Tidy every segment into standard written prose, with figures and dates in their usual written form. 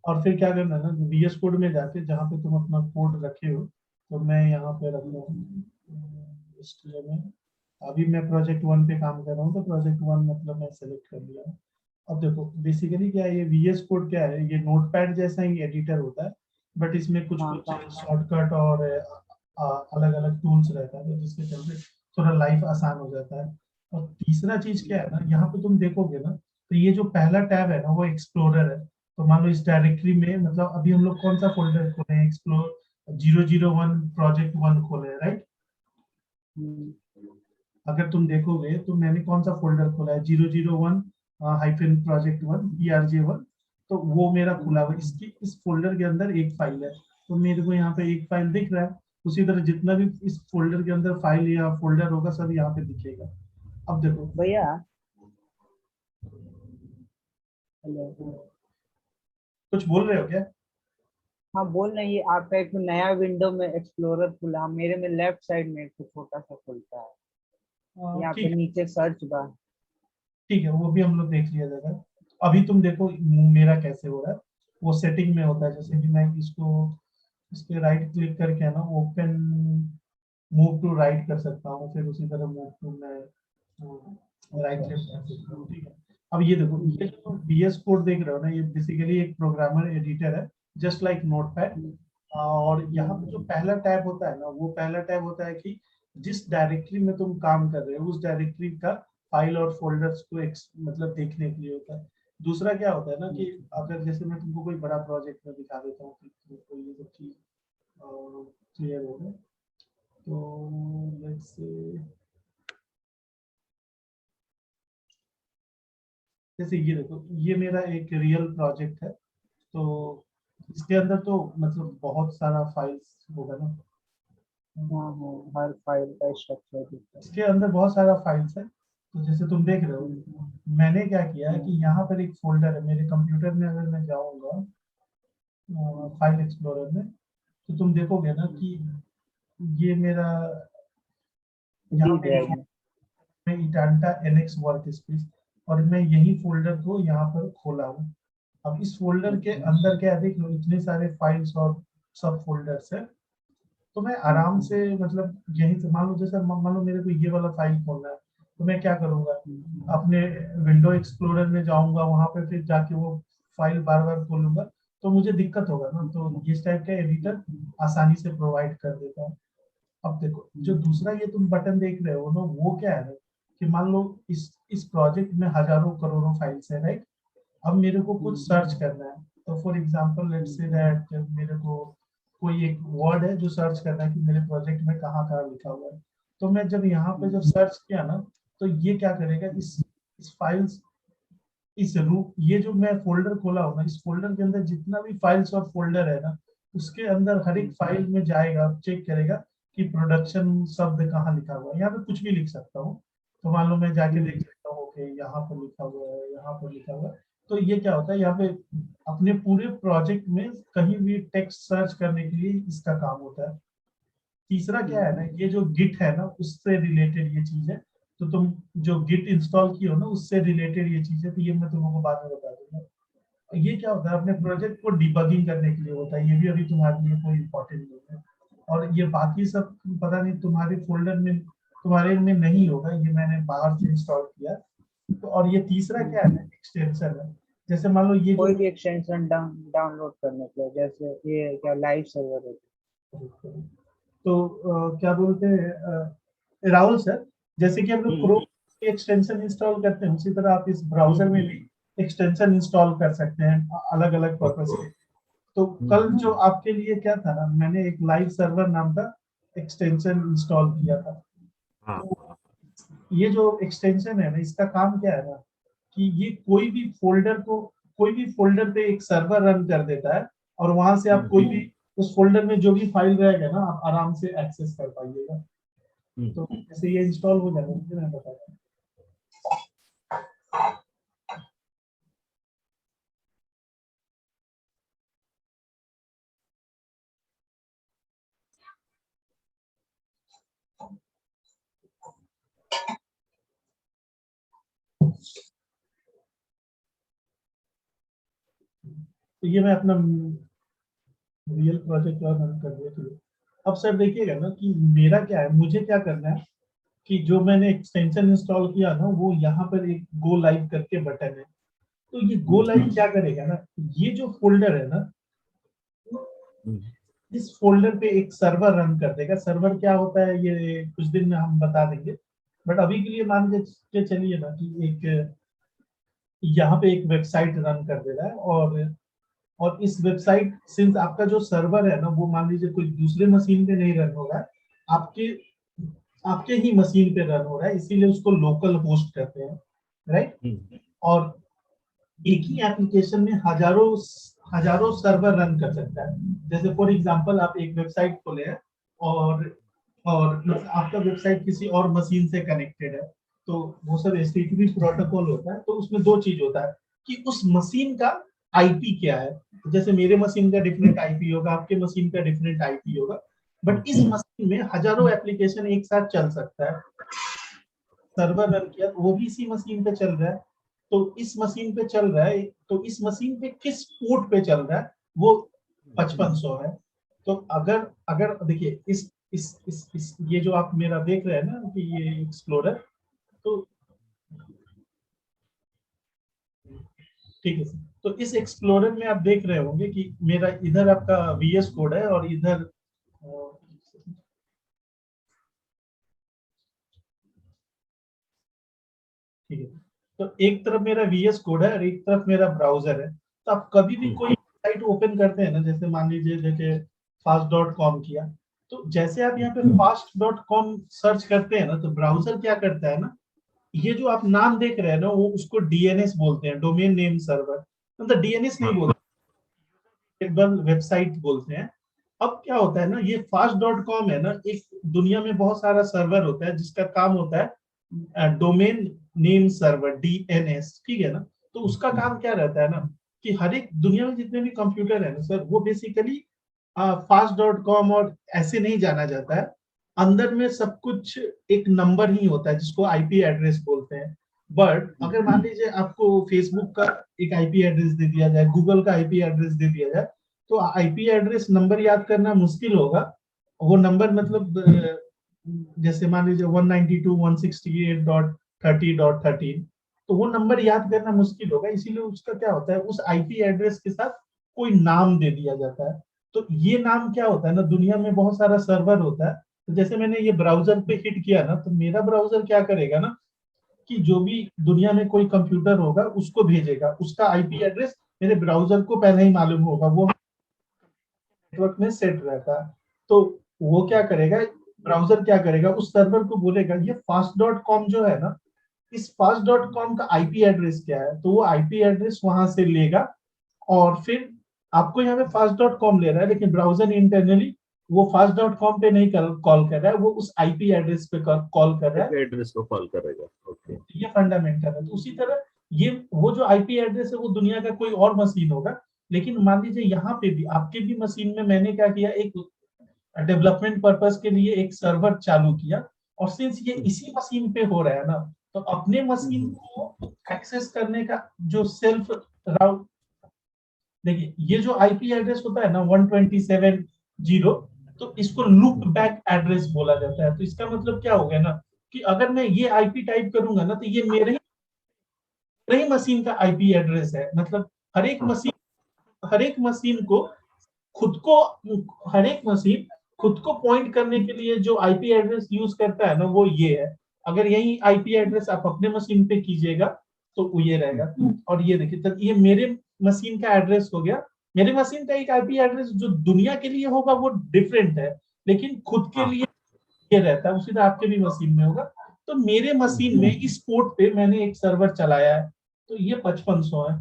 और फिर क्या करना है ना, VS कोड में जाके जहाँ पे तुम अपना कोड रखे हो, तो मैं यहाँ पे रख रहा हूँ हिस्ट्री में। अभी मैं प्रोजेक्ट 1 पे काम कर रहा हूँ, तो प्रोजेक्ट 1 मतलब मैं सेलेक्ट कर लिया। अब देखो बेसिकली क्या है, ये VS कोड क्या है, ये नोटपैड जैसा ही एडिटर होता है, बट इसमें कुछ हाँ कुछ शॉर्टकट और अलग अलग टूल्स रहता है, तो जिसके चलते थोड़ा लाइफ आसान हो जाता है। और तीसरा चीज क्या है ना, यहाँ पे तुम देखोगे ना, तो ये जो पहला टैब है ना वो एक्सप्लोरर है। तो मान लो इस डायरेक्टरी में, मतलब अभी हम लोग कौन सा फोल्डर खोले हैं, एक्सप्लोर 001 प्रोजेक्ट 1 खोले हैं, राइट। हम्म, अगर तुम देखोगे तो मैंने कौन सा फोल्डर खोला है, 001 -प्रोजेक्ट 1 PRJ1। तो वो मेरा खुला हुआ है। इसकी इस फोल्डर के अंदर एक फाइल है, तो मेरे को यहाँ पे एक फाइल दिख रहा है। उसी तरह जितना भी इस फोल्डर के अंदर फाइल या फोल्डर होगा सब यहाँ पे दिखेगा। अब देखो। भैया। हेलो। कुछ बोल रहे हो क्या? हाँ बोल रहे हैं, ये आपका एक नया विंडो में एक्सप्लोरर खुला, मेरे में लेफ्ट साइड में एक छोटा सा खुलता है, यहाँ पे ठीक है। नीचे सर्च बार। ठीक है, वो भी हम लोग देख लिया जाएगा। अभी तुम देखो मेरा कैसे हो रहा है। वो सेटिंग में होता है, जैसे कि मैं इसको, इस पे राइट क्लिक करके है ना, ओपन मूव टू राइट कर सकता हूँ, फिर उसी तरह मूव टू मैं राइट अच्छा लेफ्ट अच्छा। कर सकता हूँ। ठीक है। अब ये देखो, ये जो VS कोड देख रहे हो ना, ये बेसिकली एक प्रोग्रामर एडिटर है, जस्ट लाइक नोटपैड। हम्म, और यहाँ पे जो हम्म, पहला टैब होता है ना, वो पहला टैब होता है कि जिस डायरेक्टरी में तुम काम कर रहे हो उस डायरेक्टरी का फाइल और फोल्डर्स को मतलब देखने के लिए होता है। दूसरा क्या होता है ना कि अगर जैसे मैं तुमको कोई बड़ा प्रोजेक्ट में दिखा देता हूँ कि तुमको ये सब चीज क्लियर हो गया, तो लेट्स से, जैसे ये देखो, ये मेरा एक रियल प्रोजेक्ट है। तो इसके अंदर तो मतलब बहुत सारा फाइल्स होगा ना। हाँ हाँ, हर फाइल का स्ट्रक्चर दिखता है। इसके अंदर बहुत सारा फाइल्स है। तो जैसे तुम देख रहे हो, हम्म, मैंने क्या किया है कि हम्म, यहाँ पर एक फोल्डर है मेरे कंप्यूटर में। अगर मैं जाऊँगा फाइल एक्सप्लोरर में, तो तुम देखोगे ना कि ये मेरा यहाँ दिख पे रहा एक है। में इटांटा NX वर्क स्पेस, और मैं यही फोल्डर को यहाँ पर खोला हूँ। अब इस फोल्डर के अच्छा। अंदर क्या है, देख लो इतने सारे फाइल्स और सब फोल्डर्स है। तो मैं आराम हम्म, से, मतलब यहीं से मान लो, जैसे मान लो मेरे को ये वाला फाइल खोलना है, तो मैं क्या करूंगा, हम्म, अपने विंडो एक्सप्लोरर में जाऊंगा, वहां पे फिर जाके वो फाइल बार बार खोलूंगा, तो मुझे दिक्कत होगा ना। तो इस टाइप का एडिटर आसानी से प्रोवाइड कर देता है। अब देखो, जो दूसरा ये तुम बटन देख रहे हो ना, वो क्या है ना, कि मान लो इस प्रोजेक्ट में हजारों करोड़ों फाइल्स है, राइट। अब मेरे को कुछ सर्च करना है। तो for example let's say that मेरे को कोई एक वर्ड है जो सर्च करना है कि मेरे प्रोजेक्ट में कहाँ कहाँ लिखा हुआ है। तो मैं जब यहाँ पे जब सर्च किया ना, तो ये क्या करेगा, इस फाइल्स, इस रूप, ये जो मैं फोल्डर खोला हूँ ना, इस फोल्डर के अंदर जितना भी फाइल्स और फोल्डर है ना, उसके अंदर हर एक फाइल में जाएगा, चेक करेगा कि प्रोडक्शन शब्द कहाँ लिखा हुआ है। यहाँ पे कुछ भी लिख सकता हूँ। तो मान लो मैं जाके देख सकता हूँ कि यहाँ पर लिखा हुआ है, यहाँ पर लिखा हुआ है। तो ये क्या होता है, यहाँ पे अपने पूरे प्रोजेक्ट में कहीं भी टेक्स्ट सर्च करने के लिए इसका काम होता है। तीसरा क्या है ना, ये जो गिट है ना, उससे रिलेटेड ये चीज है। तो तुम जो गिट इंस्टॉल की हो ना, उससे रिलेटेड ये चीज है, तो ये मैं तुमको बाद में बता दूंगा। ये क्या होता है, अपने प्रोजेक्ट को डिबगिंग करने के लिए होता है। ये भी अभी तुम्हारे लिए कोई इंपॉर्टेंट नहीं है। और ये बाकी सब पता नहीं तुम्हारे फोल्डर में, तुम्हारे में नहीं होगा, ये मैंने बाहर से इंस्टॉल किया। तो और ये तीसरा क्या है, एक्सटेंशन है। जैसे मान लो ये जो, कोई भी एक्सटेंशन डाउनलोड करने के लिए, जैसे ये क्या लाइव सर्वर है। तो क्या बोलते हैं राहुल सर, जैसे कि हम लोग क्रोम की एक्सटेंशन इंस्टॉल करते हैं, उसी तरह आप इस ब्राउजर में भी एक्सटेंशन इंस्टॉल कर सकते हैं अलग अलग पर्पज के। तो कल जो आपके लिए क्या था ना, मैंने एक लाइव सर्वर नाम का एक्सटेंशन इंस्टॉल किया था। तो ये जो एक्सटेंशन है ना, इसका काम क्या है ना, कि ये कोई भी फोल्डर पे एक सर्वर रन कर देता है, और वहां से आप कोई भी उस फोल्डर में जो भी फाइल रहेगा ना, आप आराम से एक्सेस कर पाइएगा। तो जैसे ये इंस्टॉल हो जाएगा, मुझे मैं बताया। तो ये मैं अपना रियल प्रोजेक्ट और रन कर दिया। चलिए अब सर देखिएगा ना कि मेरा क्या है, मुझे क्या करना है कि जो मैंने एक्सटेंशन इंस्टॉल किया ना वो यहाँ पर एक गो लाइव करके बटन है। तो ये गो लाइव क्या करेगा ना, ये जो फोल्डर है ना, इस फोल्डर पे एक सर्वर रन कर देगा। सर्वर क्या होता है ये कुछ दिन में हम बता देंगे, बट अभी के लिए मान के चलिए ना कि एक यहाँ पे एक वेबसाइट रन कर दे रहा है। और इस वेबसाइट, सिंस आपका जो सर्वर है ना वो मान लीजिए कोई दूसरे मशीन पे नहीं रन हो रहा है, आपके आपके ही मशीन पे रन हो रहा है, इसीलिए उसको लोकल होस्ट कहते हैं, राइट। और एक ही एप्लीकेशन में हजारों हजारों सर्वर रन कर सकता है। जैसे फॉर एग्जांपल आप एक वेबसाइट खोले हैं और आपका वेबसाइट किसी और मशीन से कनेक्टेड है, तो वो सब एचटीटीपी प्रोटोकॉल होता है। तो उसमें दो चीज होता है कि उस मशीन का आईपी क्या है। जैसे मेरे मशीन का डिफरेंट आईपी होगा, आपके मशीन का डिफरेंट आईपी होगा, बट इस मशीन में हजारों एप्लीकेशन एक साथ चल सकता है। सर्वर रन किया तो वो भी इसी मशीन पे चल रहा है। तो इस मशीन पे चल रहा है, तो इस मशीन पे किस पोर्ट पे चल रहा है वो 5500 है। तो अगर अगर देखिए इस ये जो आप मेरा देख रहे हैं ना कि ये एक्सप्लोरर, तो ठीक है सर। तो इस एक्सप्लोरर में आप देख रहे होंगे कि मेरा इधर आपका वीएस कोड है और इधर ठीक है। तो एक तरफ मेरा वीएस कोड है और एक तरफ मेरा ब्राउजर है। तो आप कभी भी कोई साइट ओपन करते हैं ना, जैसे मान लीजिए जैसे fast.com किया, तो जैसे आप यहाँ पे fast.com सर्च करते हैं ना, तो ब्राउजर क्या करता है ना, ये जो आप नाम देख रहे हैं ना वो उसको डीएनएस बोलते हैं, डोमेन नेम सर्वर। मतलब डीएनएस नहीं बोलते, वेबसाइट बोलते हैं। अब क्या होता है ना, ये fast.com है ना, एक दुनिया में बहुत सारा सर्वर होता है जिसका काम होता है डोमेन नेम सर्वर, डीएनएस, ठीक है ना। तो उसका काम क्या रहता है ना कि हर एक दुनिया में जितने भी कंप्यूटर है ना सर, वो बेसिकली fast.com और ऐसे नहीं जाना जाता है। अंदर में सब कुछ एक नंबर ही होता है जिसको आईपी एड्रेस बोलते हैं। बट अगर मान लीजिए आपको फेसबुक का एक आईपी एड्रेस दे दिया जाए, गूगल का आईपी एड्रेस दे दिया जाए, तो आईपी एड्रेस नंबर याद करना मुश्किल होगा। वो नंबर मतलब जैसे मान लीजिए 192.168.30.13, तो वो नंबर याद करना मुश्किल होगा। इसीलिए उसका क्या होता है, उस आईपी एड्रेस के साथ कोई नाम दे दिया जाता है। तो ये नाम क्या होता है ना, दुनिया में बहुत सारा सर्वर होता है। तो जैसे मैंने ये ब्राउजर पे हिट किया ना, तो मेरा ब्राउजर क्या करेगा ना कि जो भी दुनिया में कोई कंप्यूटर होगा उसको भेजेगा, उसका आईपी एड्रेस मेरे ब्राउजर को पहले ही मालूम होगा, वो नेटवर्क में सेट रहता है। तो वो क्या करेगा, ब्राउजर क्या करेगा, उस सर्वर को बोलेगा ये fast.com जो है ना, इस fast.com का आईपी एड्रेस क्या है, तो वो आईपी एड्रेस वहां से लेगा। और फिर आपको यहाँ पे fast.com ले रहा है, लेकिन ब्राउजर इंटरनली वो fast.com पे नहीं कॉल कर रहा है, वो उस आईपी एड्रेस पे कॉल कर रहा है। एड्रेस को कॉल करेगा। ओके, ये फंडामेंटल है। तो उसी तरह ये वो जो आईपी एड्रेस है वो दुनिया का कोई और मशीन होगा, लेकिन मान लीजिए यहाँ पे भी आपके भी मशीन में मैंने क्या किया, एक डेवलपमेंट पर्पस के लिए एक सर्वर चालू किया। और सिंस ये इसी मशीन पे हो रहा है ना, तो अपने मशीन को एक्सेस करने का जो सेल्फ राउट, देखिए ये जो आईपी एड्रेस होता है ना 127.0, तो इसको लूप बैक एड्रेस बोला जाता है। तो इसका मतलब क्या हो गया ना कि अगर मैं ये आईपी टाइप करूंगा ना, तो ये मेरे ही मशीन का आईपी एड्रेस है। मतलब हर एक मशीन को खुद को हर एक मशीन खुद को पॉइंट करने के लिए जो आईपी एड्रेस यूज करता है ना वो ये है। अगर यही आईपी एड्रेस आप अपने मशीन पे कीजिएगा तो वो ये रहेगा। और ये देखिए, तब ये मेरे मशीन का एड्रेस हो गया। मेरे मशीन का एक आईपी एड्रेस जो दुनिया के लिए होगा वो डिफरेंट है, लेकिन खुद के लिए ये रहता है। उसी तरह आपके भी मशीन में होगा। तो मेरे मशीन में इस पोर्ट पे मैंने एक सर्वर चलाया है, तो ये 5500 है,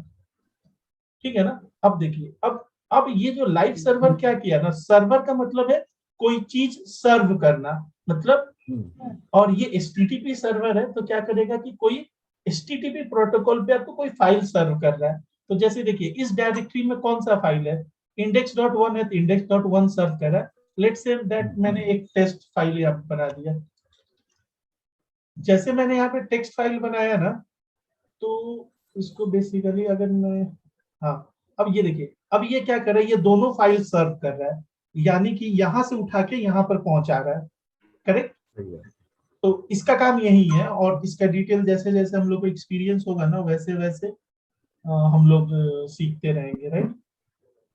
ठीक है ना। अब देखिए, अब ये जो लाइव सर्वर क्या किया ना, सर्वर का मतलब है कोई चीज सर्व करना, मतलब। और ये एचटीटीपी सर्वर है, तो क्या करेगा कि कोई एचटीटीपी प्रोटोकॉल पे आपको कोई फाइल सर्व कर रहा है। तो जैसे देखिए इस डायरेक्टरी में कौन सा फाइल है, index.1 है, तो index.1 सर्व कर रहा है। लेट्स से दैट मैंने एक टेक्स्ट फाइल यहाँ बना दिया। जैसे मैंने यहाँ पे टेक्स्ट फाइल बनाया ना, तो इसको बेसिकली अगर मैं, हाँ, अब ये देखिए, अब ये क्या कर रहा है, ये दोनों फाइल सर्व कर रहा है, यानी कि यहां से उठा के यहां पर पहुंचा रहा है, करेक्ट। तो इसका काम यही है, और इसका डिटेल जैसे जैसे हम लोग को एक्सपीरियंस होगा ना, वैसे वैसे हम लोग सीखते रहेंगे, राइट।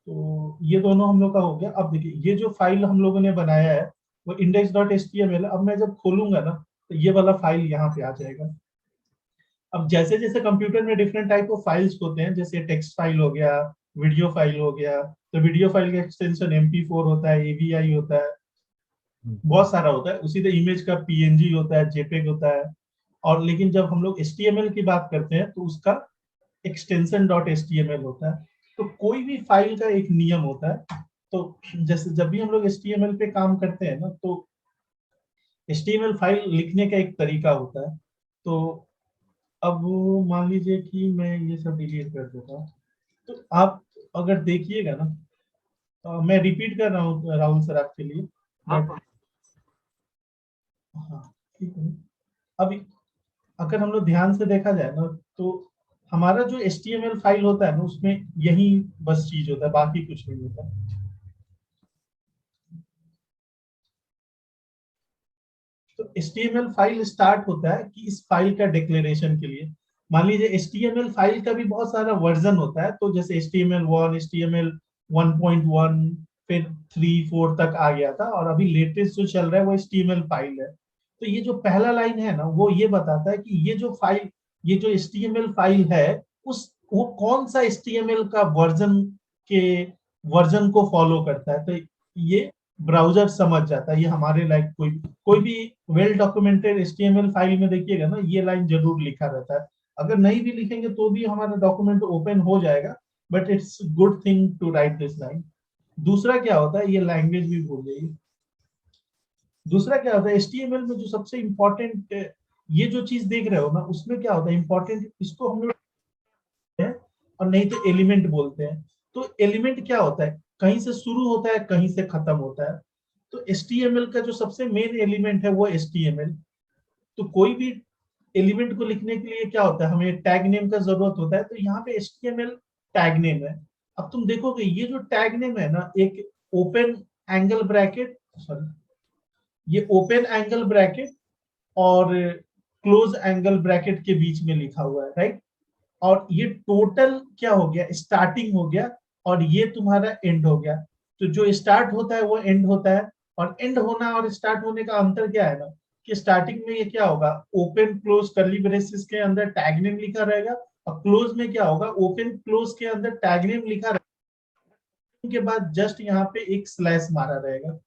तो ये दोनों हम लोग का हो गया। अब देखिए, ये जो फाइल हम लोगों ने बनाया है वो index.html है। अब मैं जब खोलूंगा ना, तो ये वाला फाइल यहाँ पे आ जाएगा। अब जैसे जैसे कंप्यूटर में डिफरेंट टाइप ऑफ फाइल्स होते हैं, जैसे टेक्स्ट फाइल हो गया, वीडियो फाइल हो गया, तो वीडियो फाइल का एक्सटेंशन MP4 होता है, AVI होता है, बहुत सारा होता है। उसी तरह इमेज का PNG होता है, JPEG होता है। और लेकिन जब हम लोग HTML की बात करते हैं, तो उसका एक्सटेंशन .html होता है। तो कोई भी फाइल का एक नियम होता है। तो जैसे जब भी हम लोग HTML पे काम करते हैं ना, तो HTML फाइल लिखने का एक तरीका होता है। तो अब मान लीजिए कि मैं ये सब डिलीट कर देता हूँ, तो आप अगर देखिएगा ना, मैं रिपीट कर रहा हूँ राहुल सर आपके लिए, बट हाँ ठीक है। अभी अगर हम लोग ध्यान से देखा जाए ना, तो हमारा जो HTML फाइल होता है ना, उसमें यही बस चीज होता है, बाकी कुछ नहीं होता। तो HTML फाइल स्टार्ट होता है कि इस फाइल का डिक्लेरेशन के लिए। मान लीजिए HTML फाइल का भी बहुत सारा वर्जन होता है, तो जैसे HTML1, HTML1.1, फिर 3, 4 तक आ गया था, और अभी लेटेस्ट जो चल रहा है वो HTML फाइल है। तो ये जो पहला लाइन है ना, वो ये बताता है कि ये जो फाइल, ये जो HTML फाइल है, उस वो कौन सा HTML का के वर्जन को फॉलो करता है। तो ये ब्राउजर समझ जाता है, ये हमारे लाइक कोई कोई भी वेल डॉक्यूमेंटेड HTML फाइल में देखिएगा ना, ये लाइन जरूर लिखा रहता है। अगर नहीं भी लिखेंगे तो भी हमारा डॉक्यूमेंट ओपन हो जाएगा, but it's good thing to write this line. दूसरा क्या होता है, ये लैंग्वेज भी भूल गई। दूसरा क्या होता है, HTML में जो सबसे इंपॉर्टेंट, ये जो चीज देख रहे हो ना, उसमें क्या होता है इंपॉर्टेंट, इसको हम लोग हैं और नहीं तो एलिमेंट बोलते हैं। तो एलिमेंट क्या होता है, कहीं से शुरू होता है, कहीं से खत्म होता है। तो HTML का जो सबसे मेन एलिमेंट है वो HTML। तो कोई भी एलिमेंट को लिखने के लिए क्या होता है, हमें टैग नेम का जरूरत होता है। तो यहाँ पे HTML टैग नेम है। अब तुम देखोगे ये जो टैग नेम है ना, एक ओपन एंगल ब्रैकेट, सॉरी, ये ओपन एंगल ब्रैकेट और क्लोज एंगल ब्रैकेट के बीच में लिखा हुआ है, राइट। और ये टोटल क्या हो गया, स्टार्टिंग हो गया, और ये तुम्हारा एंड हो गया। तो जो स्टार्ट होता है वो एंड होता है। और एंड होना और स्टार्ट होने का अंतर क्या है ना, कि स्टार्टिंग में ये क्या होगा, ओपन क्लोज कर्ली ब्रेसेस के अंदर टैग नेम लिखा रहेगा, और क्लोज में क्या होगा, ओपन क्लोज के अंदर टैग नेम लिखा रहेगा, के बाद जस्ट यहाँ पे एक स्लैश मारा रहेगा।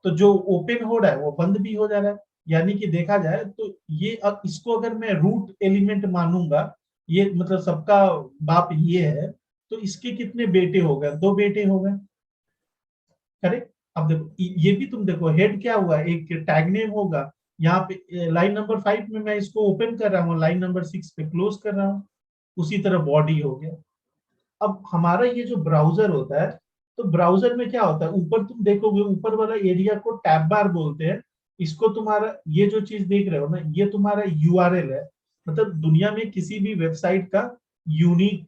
तो जो ओपन हो रहा है वो बंद भी हो जा रहा है। यानी कि देखा जाए तो ये, अब इसको अगर मैं रूट एलिमेंट मानूंगा, ये मतलब सबका बाप ये है, तो इसके कितने बेटे हो गए, 2 बेटे हो गए, करेक्ट। अब देखो ये भी तुम देखो, हेड क्या हुआ, एक टैग नेम होगा। यहाँ पे लाइन नंबर 5 में मैं इसको ओपन कर रहा हूँ, लाइन नंबर 6 पे क्लोज कर रहा हूँ। उसी तरह बॉडी हो गया। अब हमारा ये जो ब्राउजर होता है, तो ब्राउजर में क्या होता है, ऊपर तुम देखोगे, ऊपर वाला एरिया को टैब बार बोलते हैं। इसको तुम्हारा ये जो चीज देख रहे हो ना, ये तुम्हारा URL है। मतलब दुनिया में किसी भी वेबसाइट का यूनिक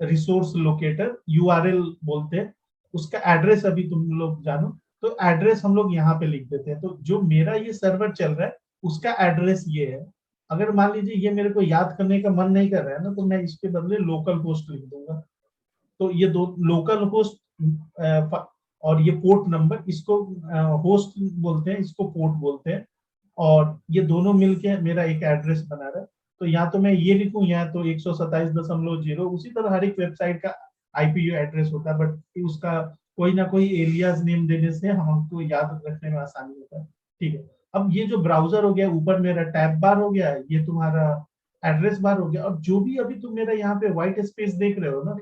रिसोर्स लोकेटर URL बोलते हैं। उसका एड्रेस अभी तुम लोग जानो, तो एड्रेस हम लोग यहाँ पे लिख देते हैं। तो जो मेरा ये सर्वर चल रहा है, उसका एड्रेस ये है। अगर मान लीजिए ये मेरे को याद करने का मन नहीं कर रहा है ना, तो मैं इसके बदले लोकल होस्ट लिख दूंगा। तो ये दो लोकल होस्ट और ये पोर्ट नंबर, इसको होस्ट बोलते हैं, इसको पोर्ट बोलते हैं। और ये दोनों मिलके मेरा एक एड्रेस बना रहा है। तो या तो मैं ये लिखूं, या तो 127.0, उसी तरह हर एक वेबसाइट का IP एड्रेस होता है, बट उसका कोई ना कोई एलियास नेम देने से हमको याद रखने में आसानी होता है। ठीक है। अब ये जो ब्राउजर हो गया, ऊपर मेरा टैब बार हो गया, ये तुम्हारा एड्रेस बार हो गया, और जो भी अभी तुम मेरा यहाँ पे व्हाइट स्पेस देख रहे हो ना,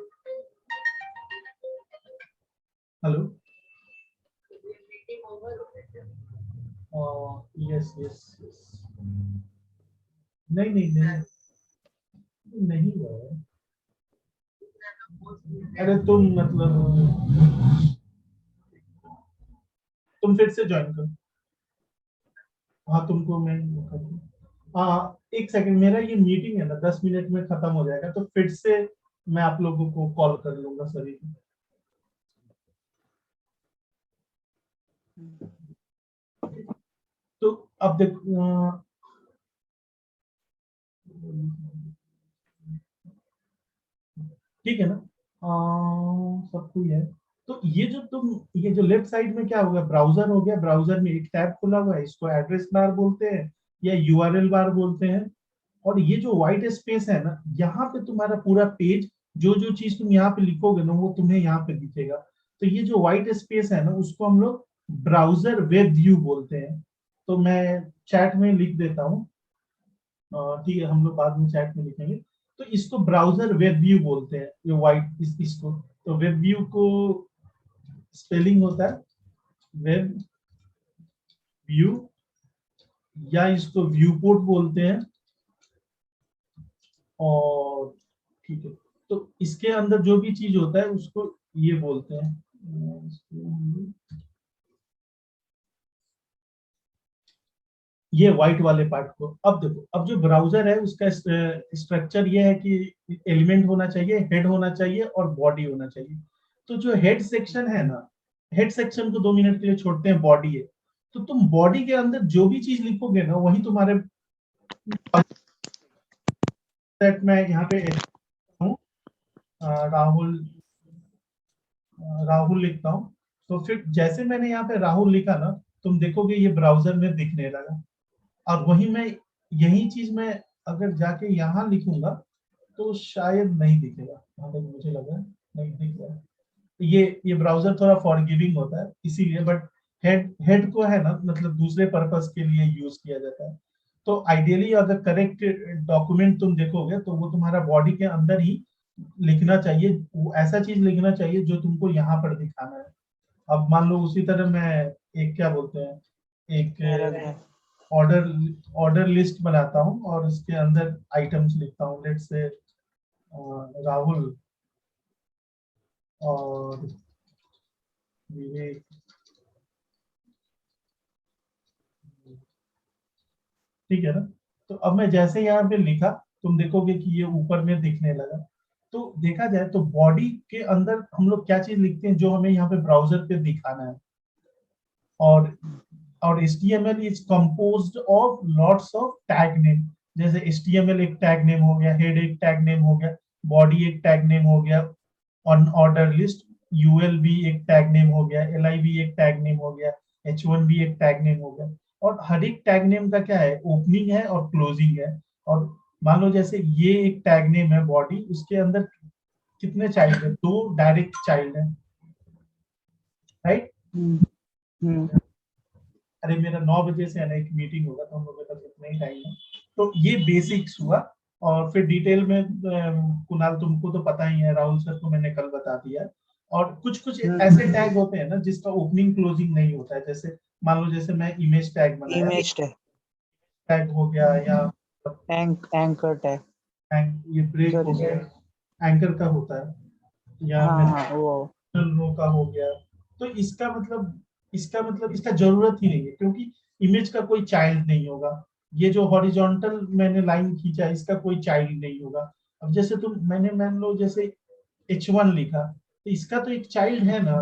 हेलो, यस यस यस, नहीं नहीं नहीं, नहीं हुआ है। अरे तुम मतलब तुम फिर से ज्वाइन करो। हाँ तुमको मैं, हाँ एक सेकंड, मेरा ये मीटिंग है ना 10 मिनट में खत्म हो जाएगा, तो फिर से मैं आप लोगों को कॉल कर लूंगा सभी को। तो अब देखो ठीक है ना, सब कुछ है। तो ये जो लेफ्ट साइड में क्या हो गया, ब्राउजर हो गया, ब्राउजर में एक टैब खुला हुआ है, इसको एड्रेस बार बोलते हैं या यूआरएल बार बोलते हैं। और ये जो व्हाइट स्पेस है ना, यहाँ पे तुम्हारा पूरा पेज, जो जो चीज तुम यहाँ पे लिखोगे ना वो तुम्हें यहाँ पे दिखेगा। तो ये जो व्हाइट स्पेस है ना, उसको हम लोग ब्राउजर वेब व्यू बोलते हैं। तो मैं चैट में लिख देता हूँ, ठीक है, हम लोग बाद में चैट में लिखेंगे। तो इसको ब्राउजर वेब व्यू बोलते हैं, ये व्हाइट इसको। तो वेब व्यू को स्पेलिंग होता है वेब व्यू, या इसको व्यू पोर्ट बोलते हैं। और ठीक है, तो इसके अंदर जो भी चीज होता है उसको ये बोलते हैं। ये व्हाइट वाले पार्ट को। अब देखो, अब जो ब्राउजर है उसका स्ट्रक्चर ये है कि एलिमेंट होना चाहिए, हेड होना चाहिए और बॉडी होना चाहिए। तो जो हेड सेक्शन है ना, हेड सेक्शन को 2 मिनट के लिए छोड़ते हैं, बॉडी है। तो तुम बॉडी के अंदर जो भी चीज लिखोगे ना वही तुम्हारे सेट में यहाँ पे हूँ, राहुल, राहुल लिखता हूँ। तो फिर जैसे मैंने यहाँ पे राहुल लिखा ना, तुम देखोगे ये ब्राउजर में दिखने लगा। और वही मैं, यही चीज मैं अगर जाके यहाँ लिखूंगा तो शायद नहीं दिखेगा, जहाँ तक मुझे लगा है, नहीं दिख रहा है। ये ब्राउजर थोड़ा फॉरगिविंग होता है इसीलिए, बट हेड हेड को है ना, मतलब दूसरे पर्पस के लिए यूज किया जाता है। तो आइडियली अगर करेक्ट डॉक्यूमेंट तुम देखोगे तो वो तुम्हारा बॉडी के अंदर ही लिखना चाहिए, वो ऐसा चीज लिखना चाहिए जो तुमको यहाँ पर दिखाना है। अब मान लो उसी तरह मैं एक क्या बोलते हैं, एक ऑर्डर ऑर्डर लिस्ट बनाता हूँ और उसके अंदर आइटम्स लिखता हूँ, लेट्स से राहुल और विवेक, ठीक है ना। तो अब मैं जैसे यहाँ पे लिखा, तुम देखोगे कि ये ऊपर में दिखने लगा। तो देखा जाए तो बॉडी के अंदर हम लोग क्या चीज लिखते हैं जो हमें यहाँ पे ब्राउजर पे दिखाना है। और HTML is composed of lots of tag name. जैसे HTML एक टैग नेम हो गया, हेड एक टैग नेम हो गया, बॉडी एक टैग नेम हो गया, ऑन ऑर्डर लिस्ट UL भी एक टैग नेम हो गया, LI भी एक टैग नेम हो गया, H1 भी एक टैग नेम हो गया। और हर एक टैग नेम का क्या है, ओपनिंग है और क्लोजिंग है। और मान लो जैसे ये एक टैग नेम है बॉडी, उसके अंदर कितने चाइल्ड है, 2 डायरेक्ट चाइल्ड है, राइट। अरे मेरा 9 बजे से है ना एक मीटिंग होगा, तो हम लोग के पास इतना ही टाइम है। तो ये बेसिक्स हुआ। और फिर डिटेल में कुणाल तुमको तो पता ही है, राहुल सर को मैंने कल बता दिया। और कुछ कुछ ऐसे टैग होते हैं ना जिसका ओपनिंग क्लोजिंग नहीं होता है। जैसे मान लो जैसे मैं इमेज टैग बनाया, इमेज टैग हो गया, या एंकर टैग, ये ब्रेक हो गया, एंकर का होता है, या वो रो का हो गया। तो इसका मतलब इसका जरूरत ही नहीं है, क्योंकि इमेज का कोई चाइल्ड नहीं होगा। ये जो हॉरिजॉन्टल मैंने लाइन खींचा, इसका कोई चाइल्ड नहीं होगा। अब जैसे मैंने मान लो जैसे H1 लिखा, तो इसका तो एक चाइल्ड है ना,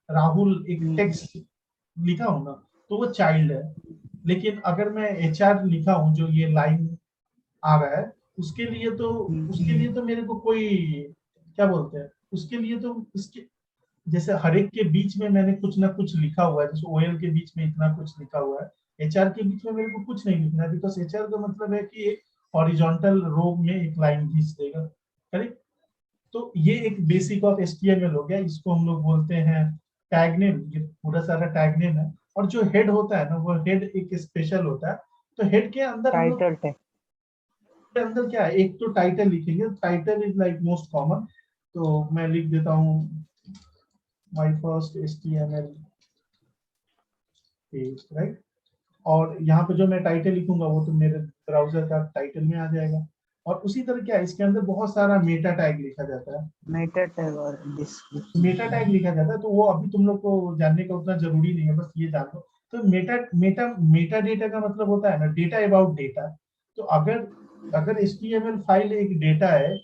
राहुल एक टेक्स्ट लिखा हूं ना, तो वो चाइल्ड है। लेकिन अगर मैं HR लिखा हूं, जो ये लाइन आ रहा है, उसके लिए तो मेरे को कोई, क्या बोलते हैं, उसके लिए तो इसके जैसे हर एक के बीच में मैंने कुछ ना कुछ लिखा हुआ है। जैसे OL के बीच में इतना कुछ लिखा हुआ है, HR के बीच में मेरे को कुछ नहीं लिखना है, बिकॉज HR का मतलब है कि एक हॉरिजॉन्टल रो में एक लाइन खींच देगा, करेक्ट। तो ये एक बेसिक ऑफ HTML हो गया, इसको हम लोग बोलते हैं टैग नेम। ये पूरा सारा टैग नेम है। और जो हेड होता है ना, वो हेड एक स्पेशल होता है। तो हेड के अंदर हम लोग के अंदर क्या है, एक तो टाइटल लिखेंगे, title is like most common. तो मैं लिख देता हूँ my first HTML page, right. और यहाँ पे जो मैं टाइटल लिखूंगा वो तो मेरे ब्राउजर का टाइटल में आ जाएगा। और उसी तरह क्या है, इसके अंदर बहुत सारा मेटा टैग लिखा जाता है, मेटा टैग लिखा जाता है। तो वो अभी तुम लोग को जानने का उतना जरूरी नहीं है, बस ये जान लो। तो मेटा मेटा मेटा डेटा का मतलब होता है ना, डेटा अबाउट डेटा। तो अगर HTML फाइल एक डेटा है,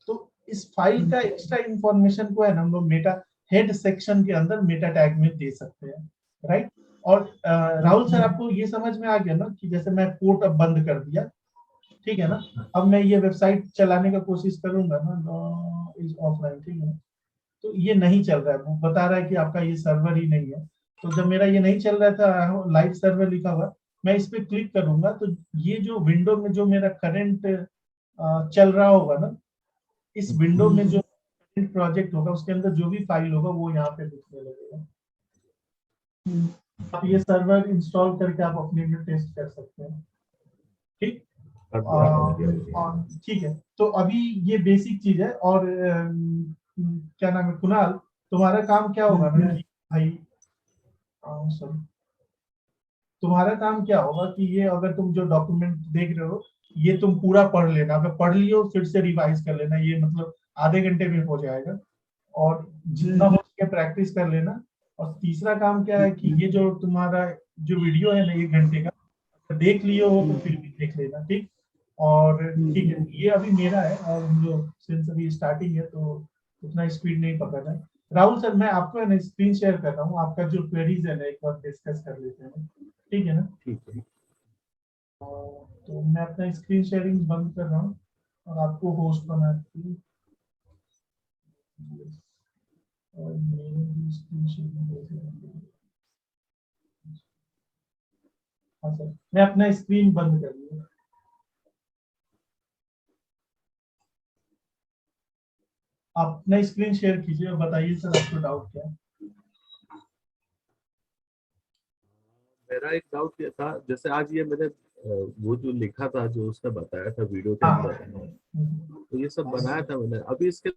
तो इस फाइल का एक्स्ट्रा इंफॉर्मेशन को है ना हम लोग मेटा हेड सेक्शन के अंदर मेटा टैग में दे सकते हैं, राइट। और राहुल सर आपको ये समझ में आ गया ना कि जैसे मैं पोर्ट अब बंद कर दिया, ठीक है ना, अब मैं ये वेबसाइट चलाने का कोशिश करूंगा ना, इज ऑफलाइन, ठीक है, तो ये नहीं चल रहा है, वो बता रहा है कि आपका ये सर्वर ही नहीं है। तो जब मेरा ये नहीं चल रहा था, लाइव सर्वर लिखा हुआ, मैं इस पे क्लिक करूंगा तो ये जो विंडो में जो मेरा करंट चल रहा होगा ना, इस विंडो में जो प्रोजेक्ट होगा उसके अंदर जो भी फाइल होगा वो यहाँ पे दिखने लगेगा। आप ये सर्वर इंस्टॉल करके आप अपने में टेस्ट कर सकते हैं, ठीक। और ठीक है, तो अभी ये बेसिक चीज है। और क्या नाम है कुणाल, तुम्हारा काम क्या होगा ना कि भाई, सॉरी, तुम्हारा काम क्या होगा कि ये अगर तुम जो डॉक्यूमेंट देख रहे हो ये तुम पूरा पढ़ लेना, अगर पढ़ लियो फिर से रिवाइज कर लेना, ये मतलब आधे घंटे में हो जाएगा, और जितना हो सके प्रैक्टिस कर लेना। और तीसरा काम क्या है कि ये जो तुम्हारा जो वीडियो है ना 1 घंटे का, अगर देख लियो हो तो फिर भी देख लेना, ठीक। और ठीक है, ये अभी मेरा है और हम लोग सिंस अभी स्टार्टिंग है तो उतना स्पीड नहीं पकड़ना है। राहुल सर मैं आपको है ना स्क्रीन शेयर कर रहा हूँ, आपका जो क्वेरीज है ना एक बार डिस्कस कर लेते हैं, ठीक है ना। ठीक है। तो मैं अपना स्क्रीन शेयरिंग बंद कर रहा हूँ और आपको होस्ट बना के और मेरे भी स्क्रीन शेयरिंग हाँ सर, मैं अपना स्क्रीन बंद कर लिया। आप अपना स्क्रीन शेयर कीजिए और बताइए सर आपको डाउट क्या है। मेरा एक डाउट ये था, जैसे आज ये मैंने वो जो लिखा था जो उसने बताया था वीडियो के हाँ अंदर, तो ये सब बनाया था मैंने। अभी इसके